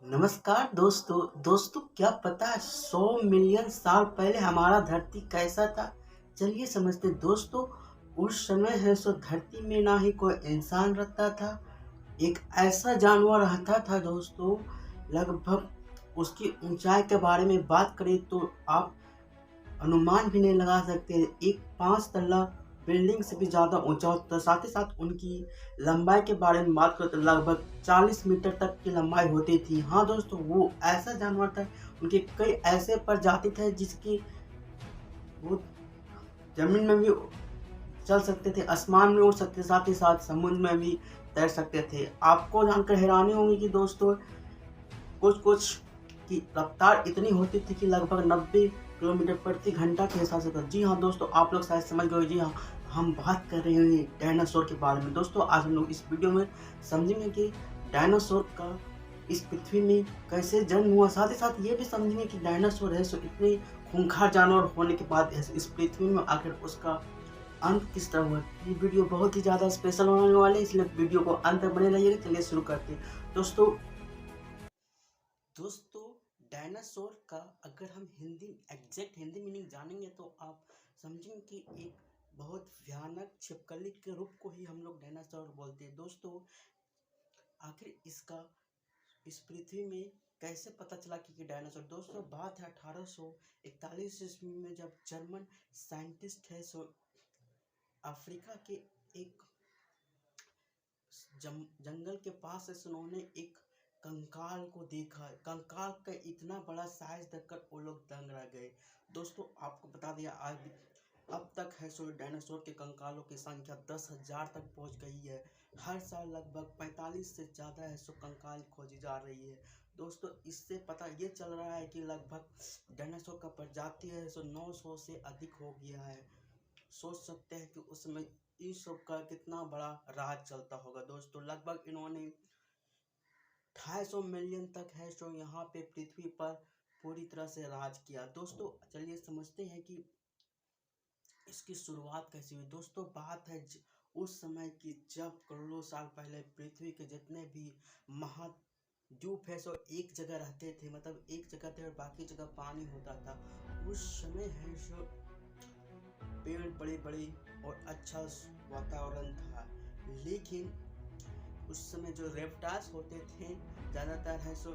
नमस्कार दोस्तों। क्या पता 100 मिलियन साल पहले हमारा धरती कैसा था? चलिए समझते हैं। दोस्तों, उस समय है सो धरती में ना ही कोई इंसान रहता था। एक ऐसा जानवर रहता था दोस्तों, लगभग उसकी ऊंचाई के बारे में बात करें तो आप अनुमान भी नहीं लगा सकते। एक 5 तल्ला बिल्डिंग से भी ज़्यादा ऊँचा होता है। साथ ही साथ उनकी लंबाई के बारे में बात करें तो लगभग 40 मीटर तक की लंबाई होती थी। हाँ दोस्तों, वो ऐसा जानवर था। उनके कई ऐसे प्रजाति थे जिसकी वो ज़मीन में भी चल सकते थे, आसमान में उड़ सकते थे, साथ ही साथ समुद्र में भी तैर सकते थे। आपको जानकर हैरानी होगी कि दोस्तों कुछ-कुछ की रफ्तार इतनी होती थी कि लगभग 90 किलोमीटर प्रति घंटा के हिसाब से था। जी हाँ दोस्तों, आप लोग शायद समझ गए होंगे। जी हाँ, हम बात कर रहे हैं डायनासोर के बारे में। दोस्तों, आज हम लोग इस वीडियो में समझेंगे कि डायनासोर का इस पृथ्वी में कैसे जन्म हुआ। साथ ही साथ ये भी समझेंगे कि डायनासोर है सो इतने खूंखार जानवर होने के बाद इस पृथ्वी में आखिर उसका अंत किस तरह हुआ। ये वीडियो बहुत ही ज़्यादा स्पेशल होने वाले है, इसलिए वीडियो को अंत तक बने रहिएगा। चलिए शुरू करते हैं। दोस्तों, डायनासोर का अगर हम एग्जैक्ट हिंदी मीनिंग जानेंगे तो आप समझेंगे कि एक बहुत भयानक छिपकली के रूप को ही हम लोग डायनासोर बोलते हैं। दोस्तों, आखिर इसका इस पृथ्वी में कैसे पता चला कि डायनासोर। दोस्तों, बात है 1841 ईस्वी में, जब जर्मन साइंटिस्ट है सो अफ्रीका के एक जंगल के पास से उन्होंने एक कंकाल को देखा। कंकाल का इतना बड़ा साइज देखकर वो लोग दंग रह गए। दोस्तों, आपको बता दिया आज अब तक है सो डायनासोर के कंकालों की संख्या 10,000 तक पहुंच गई है। हर साल लगभग 45 से ज़्यादा है सो कंकाल खोजी जा रही है। दोस्तों, इससे पता ये चल रहा है कि लगभग डायनासोर का प्रजाति है सो 900 से अधिक हो गया है। सोच सकते हैं कि उसमें इस सब का कितना बड़ा राज चलता होगा। दोस्तों, लगभग इन्होंने 250 मिलियन तक है जो यहाँ पे पृथ्वी पर पूरी तरह से राज किया। दोस्तों, चलिए समझते हैं कि इसकी शुरुआत कैसी हुई। दोस्तों, बात है उस समय की, जब करोड़ों साल पहले पृथ्वी के जितने भी महाद्वीप है सो एक जगह रहते थे, मतलब एक जगह थे और बाकी जगह पानी होता था। उस समय है जो पेड़ बड़े बड़े और अच्छा वातावरण था। लेकिन उस समय जो रेप्टाइल्स होते थे, ज़्यादातर है सो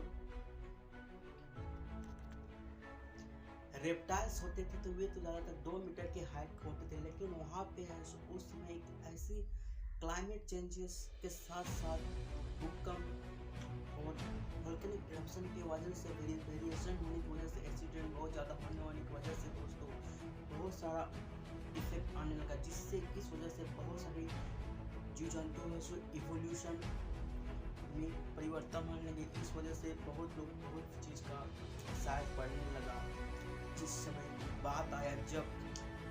रेप्टाइल्स होते थे, तो वे तो ज़्यादातर 2 मीटर के हाइट के होते थे। लेकिन वहाँ पे है सो उस समय एक ऐसी क्लाइमेट चेंजेस के साथ साथ भूकंप और वोल्केनिक इरप्शन की वजह से, वेरिएशन होने की वजह से, एक्सीडेंट बहुत ज़्यादा होने की वजह से दोस्तों बहुत सारा इफेक्ट आने लगा, जिससे इस वजह से बहुत सारे जीव जंतु है सो इवोल्यूशन में परिवर्तन होने लगे। इस वजह से बहुत लोग बहुत चीज़ का शायद पढ़ने लगा। जिस समय बात आया जब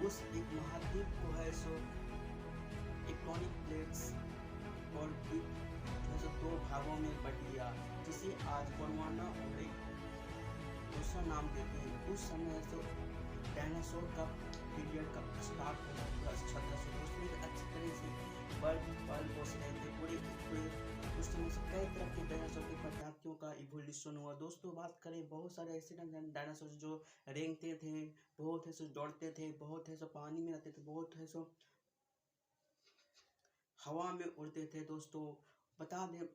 उस एक महाद्वीप को है सो टेक्टोनिक प्लेट्स और जैसे 2 भागों में बट गया, जिसे आज गोंडवाना और एक दूसरा नाम देते हैं। उस समय से डायनासोर का पीरियड का स्टार्ट होना पूरा 1700 उसमें अच्छी तरह से बल बस रहे थे पूरे। उस समय से कई तरह के डायनासोर की प्रजातियों का इवोल्यूशन हुआ। दोस्तों, बात करें बहुत सारे ऐसे डायनासोर जो रेंगते थे, बहुत है सो दौड़ते थे, बहुत है सो पानी में रहते थे, बहुत है सो हवा में उड़ते थे। दोस्तों, बता दें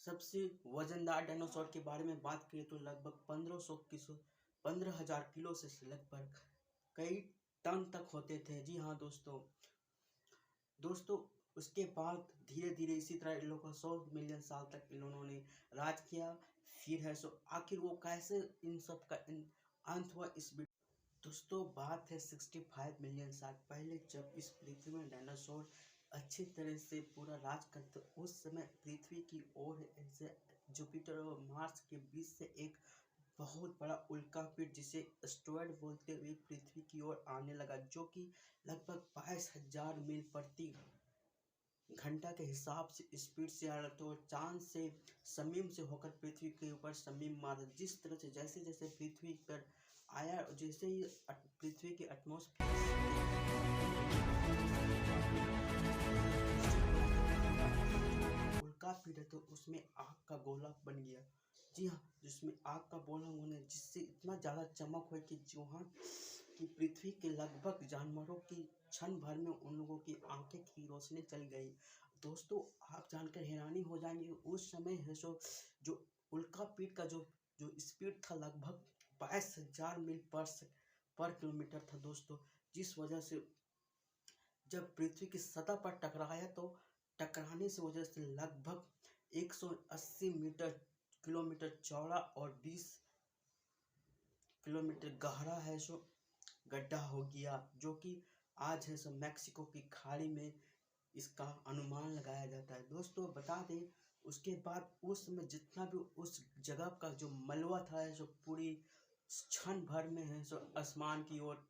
सबसे वजनदार डायनासोर के बारे में बात करें तो लगभग 15,000 किलो से लगभग कई टन तक होते थे। जी हाँ दोस्तों, उसके बाद धीरे धीरे इसी तरह इन लोगों को 100 मिलियन साल तक इन्होंने राज किया। फिर है सो आखिर वो कैसे इन सब का अंत हुआ इस दोस्तों, बात है 65 मिलियन साल पहले, जब इस पृथ्वी में डायनासोर अच्छी तरह से पूरा राज करते। उस समय पृथ्वी की ओर ऐसे जुपिटर और मार्स के बीच से एक बहुत बड़ा उल्कापिंड, जिसे एस्टेरॉयड बोलते हुए पृथ्वी की ओर आने लगा, जो कि लगभग 22,000 मील प्रति घंटा के हिसाब से स्पीड से आ रहा। तो चांद से समीम से होकर पृथ्वी के ऊपर समीम मारा। जिस तरह से जैसे जैसे पृथ्वी पर आया, जैसे ही पृथ्वी के एटमॉस्फेयर उल्कापिंड है तो उसमें आग का गोला बन गया। जी हाँ, जिसमें आग का गोला होने जिससे इतना ज़्यादा चमक हुई कि वहाँ की पृथ्वी के लगभग जानवरों की क्षण भर में उन लोगों की आंखें की रोशनी चल गई। दोस्तों, आप जानकर हैरानी हो जाएंगे, उस समय है सो जो उल्कापिंड का जो जो स्पीड था लगभग 22,000 मील पर किलोमीटर था दोस्तों। जिस वजह से जब पृथ्वी की सतह पर टकराया तो टकराने से वजह से लगभग 180 किलोमीटर चौड़ा और 20 किलोमीटर गहरा है सो गड्ढा हो गया, जो कि आज है सो मैक्सिको की खाड़ी में इसका अनुमान लगाया जाता है। दोस्तों, बता दें, उसके बाद उस समय जितना भी उस जगह का जो मलबा था है सो पूरी क्षण भर में है सो आसमान की ओर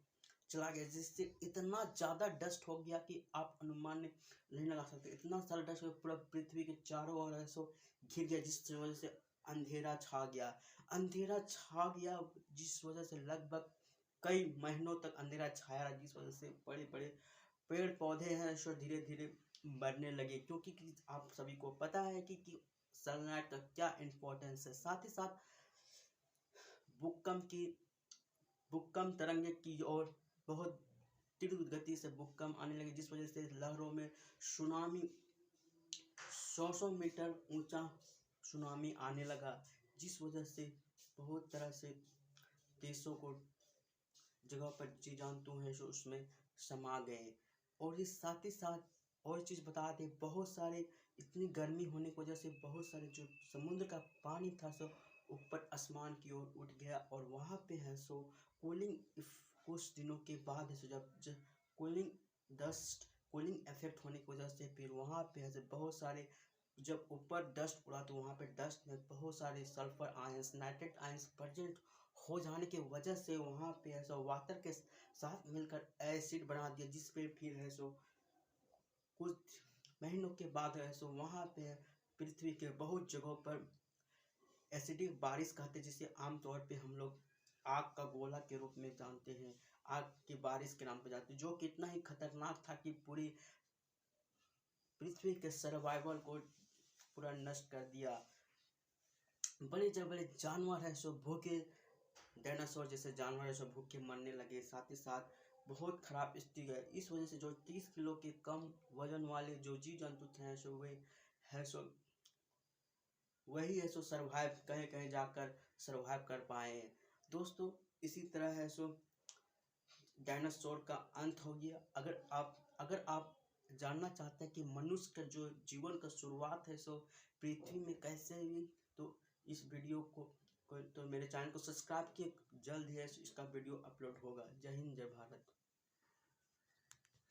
चला गया, जिससे इतना ज़्यादा डस्ट हो गया कि आप अनुमान नहीं लगा सकते। इतना सारा डस्ट हो गया, पूरा पृथ्वी के चारों ओर है सो घिर गया, जिस वजह से अंधेरा छा गया। अंधेरा छा गया जिस वजह से लगभग कई महीनों तक अंधेरा छाया रहा, जिस वजह से बड़े बड़े पेड़ पौधे हैं जो धीरे धीरे मरने लगे, क्योंकि आप सभी को पता है कि सनलाइट का क्या इम्पोर्टेंस है। साथ ही साथ भूकंप तरंगे की और बहुत तीव्र गति से भूकंप आने लगे, जिस वजह से लहरों में सुनामी 100 मीटर ऊंचा सुनामी आने लगा, जिस वजह से बहुत तरह से देशों को जगह पर जी जंतु हैं जो उसमें समा गए। और इस साथ ही साथ और चीज़ बता दें, बहुत सारे इतनी गर्मी होने की वजह से बहुत सारे जो समुद्र का पानी था सो ऊपर आसमान की ओर उठ गया, और वहाँ पे है सो कूलिंग कुछ दिनों के बाद है सो जब कूलिंग इफेक्ट होने की वजह से फिर वहाँ पे है सो बहुत सारे जब ऊपर डस्ट उड़ा तो वहाँ पे डस्ट में बहुत सारे sulphur ions nitrate ions present हो जाने की वजह से वहाँ पे है सो वाटर के साथ मिलकर एसिड बना दिया, जिस पे फिर है सो कुछ महीनों के बाद है सो वहाँ पे पृथ्वी के बहुत जगहों पर एसिडिक बारिश कहते हैं, जिसे आमतौर पे हम लोग आग का गोला के रूप में जानते हैं, आग की बारिश के नाम पे जानते हैं, जो कितना ही खतरनाक था कि पूरी पृथ्वी के सर्वाइवल को पूरा नष्ट कर दिया। बड़े जब बड़े जानवर हैं सो भूखे, डायनासोर जैसे जानवर है सो भूखे मरने लगे। साथ ही साथ बहुत खराब स्थिति है, इस वजह से जो 30 किलो के कम वजन वाले जो जीव जंतु थे सो वे है सो वही है सो सरवाइव कहीं कहीं जाकर सरवाइव कर पाए। दोस्तों, इसी तरह है सो डायनासोर का अंत हो गया। अगर आप जानना चाहते हैं कि मनुष्य का जो जीवन का शुरुआत है सो पृथ्वी में कैसे हुई, तो इस वीडियो को तो मेरे चैनल को सब्सक्राइब किए, जल्द ही इसका वीडियो अपलोड होगा। जय हिंद, जय भारत।